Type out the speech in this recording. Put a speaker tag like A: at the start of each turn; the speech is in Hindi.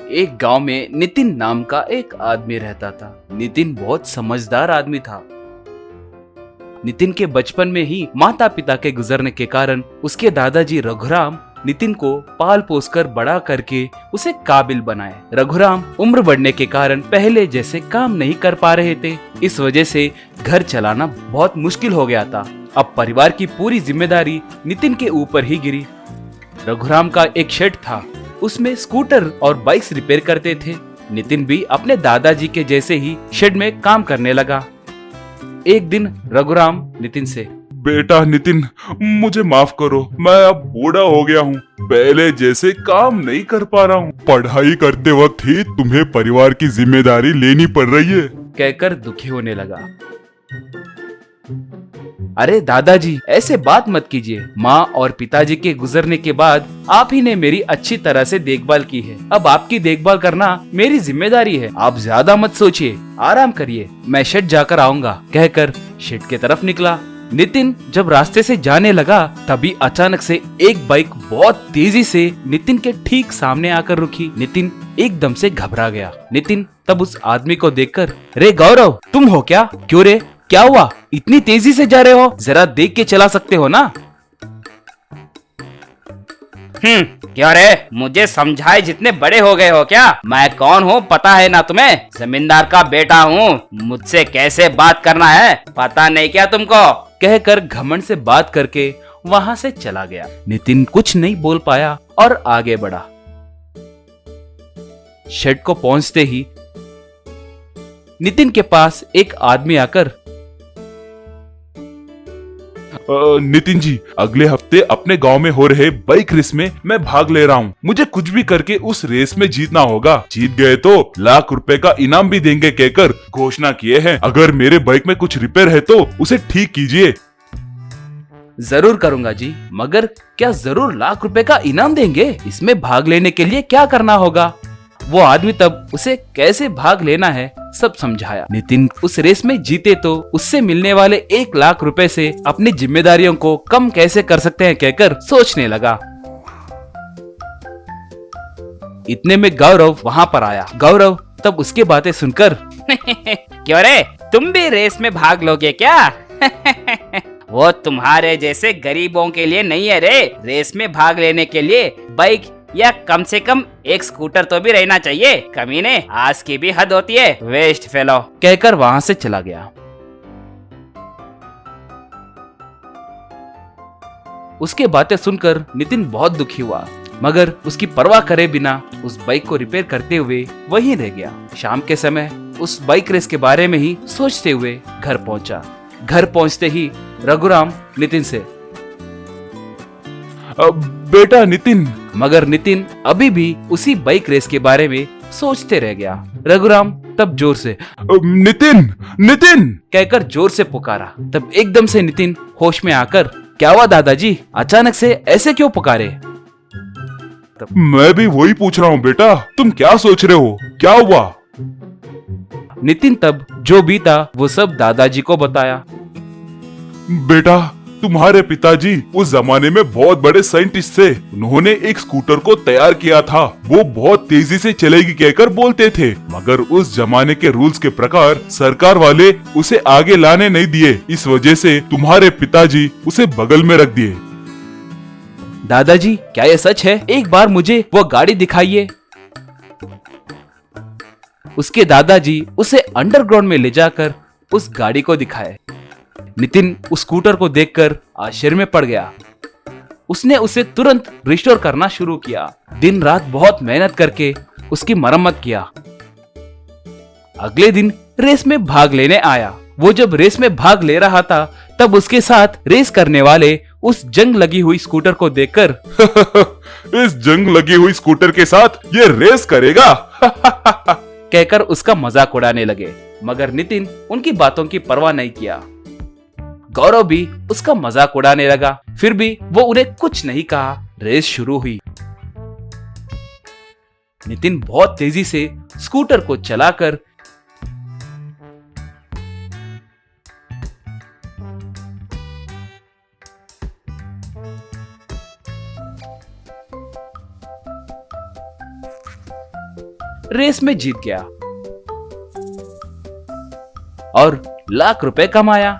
A: एक गांव में नितिन नाम का एक आदमी रहता था। नितिन बहुत समझदार आदमी था। नितिन के बचपन में ही माता पिता के गुजरने के कारण उसके दादाजी रघुराम नितिन को पाल पोस कर बड़ा करके उसे काबिल बनाए। रघुराम उम्र बढ़ने के कारण पहले जैसे काम नहीं कर पा रहे थे। इस वजह से घर चलाना बहुत मुश्किल हो गया था। अब परिवार की पूरी जिम्मेदारी नितिन के ऊपर ही गिरी। रघुराम का एक शेड था, उसमें स्कूटर और बाइक्स रिपेयर करते थे। नितिन भी अपने दादाजी के जैसे ही शेड में काम करने लगा। एक दिन रघुराम नितिन से,
B: बेटा नितिन, मुझे माफ करो, मैं अब बूढ़ा हो गया हूँ, पहले जैसे काम नहीं कर पा रहा हूँ। पढ़ाई करते वक्त ही तुम्हें परिवार की जिम्मेदारी लेनी पड़ रही है,
A: कहकर दुखी होने लगा। अरे दादाजी, ऐसे बात मत कीजिए। माँ और पिताजी के गुजरने के बाद आप ही ने मेरी अच्छी तरह से देखभाल की है। अब आपकी देखभाल करना मेरी जिम्मेदारी है। आप ज्यादा मत सोचिए, आराम करिए, मैं शेड जाकर आऊंगा, कहकर शेड की तरफ निकला। नितिन जब रास्ते से जाने लगा तभी अचानक से एक बाइक बहुत तेजी से नितिन के ठीक सामने आकर रुकी। नितिन एकदम से घबरा गया। नितिन तब उस आदमी को देखकर, रे गौरव, तुम हो क्या? क्यों रे, क्या हुआ? इतनी तेजी से जा रहे हो? जरा देख के चला सकते हो ना?
C: क्यों रे, मुझे समझाए जितने बड़े हो गए हो क्या? मैं कौन हूँ पता है ना तुम्हें? जमींदार का बेटा हूँ, मुझसे कैसे बात करना है पता नहीं क्या तुमको?
A: कहकर घमंड से बात करके वहां से चला गया। नितिन कुछ नहीं बोल पाया और आगे बढ़ा। शेड को पहुंचते ही नितिन के पास एक आदमी आकर,
B: नितिन जी, अगले हफ्ते अपने गांव में हो रहे बाइक रेस में मैं भाग ले रहा हूँ। मुझे कुछ भी करके उस रेस में जीतना होगा। जीत गए तो ₹1,00,000 का इनाम भी देंगे, कहकर घोषणा किए हैं। अगर मेरे बाइक में कुछ रिपेयर है तो उसे ठीक कीजिए।
A: जरूर करूंगा जी, मगर क्या जरूर ₹1,00,000 का इनाम देंगे? इसमें भाग लेने के लिए क्या करना होगा? वो आदमी तब उसे कैसे भाग लेना है सब समझाया। नितिन उस रेस में जीते तो उससे मिलने वाले ₹1,00,000 से अपनी जिम्मेदारियों को कम कैसे कर सकते हैं कहकर सोचने लगा। इतने में गौरव वहाँ पर आया। गौरव तब उसकी बातें सुनकर,
C: क्यों रे, तुम भी रेस में भाग लोगे क्या? वो तुम्हारे जैसे गरीबों के लिए नहीं है रे। रेस में भाग लेने के लिए बाइक या कम से कम एक स्कूटर तो भी रहना चाहिए। कमीने, आज की भी हद होती है, वेस्ट फेलो,
A: कहकर वहां से चला गया। उसके बातें सुनकर नितिन बहुत दुखी हुआ, मगर उसकी परवाह करे बिना उस बाइक को रिपेयर करते हुए वहीं रह गया। शाम के समय उस बाइक रेस के बारे में ही सोचते हुए घर पहुंचा। घर पहुंचते ही रघुराम नितिन से,
B: बेटा नितिन।
A: मगर नितिन अभी भी उसी बाइक रेस के बारे में सोचते रह गया। रघुराम तब जोर से,
B: नितिन, नितिन,
A: कहकर जोर से पुकारा। तब एकदम से नितिन होश में आकर, क्या हुआ दादाजी, अचानक से ऐसे क्यों पुकारे?
B: मैं भी वही पूछ रहा हूँ बेटा, तुम क्या सोच रहे हो, क्या हुआ?
A: नितिन तब जो भी था वो सब दादाजी को बताया।
B: बेटा, तुम्हारे पिताजी उस जमाने में बहुत बड़े साइंटिस्ट थे। उन्होंने एक स्कूटर को तैयार किया था। वो बहुत तेजी से चलेगी कहकर बोलते थे, मगर उस जमाने के रूल्स के प्रकार सरकार वाले उसे आगे लाने नहीं दिए। इस वजह से तुम्हारे पिताजी उसे बगल में रख दिए।
A: दादाजी, क्या ये सच है? एक बार मुझे वो गाड़ी दिखाइए। उसके दादाजी उसे अंडरग्राउंड में ले जाकर उस गाड़ी को दिखाए। नितिन उस स्कूटर को देखकर आश्चर्य में पड़ गया। उसने उसे तुरंत रिस्टोर करना शुरू किया। दिन रात बहुत मेहनत करके उसकी मरम्मत किया। अगले दिन रेस में भाग लेने आया। वो जब रेस में भाग ले रहा था तब उसके साथ रेस करने वाले उस जंग लगी हुई स्कूटर को देखकर,
B: इस जंग लगी हुई स्कूटर के साथ ये रेस करेगा,
A: कहकर उसका मजाक उड़ाने लगे। मगर नितिन उनकी बातों की परवाह नहीं किया। गौरव भी उसका मजाक उड़ाने लगा, फिर भी वो उन्हें कुछ नहीं कहा। रेस शुरू हुई। नितिन बहुत तेजी से स्कूटर को चलाकर रेस में जीत गया और लाख रुपए कमाया।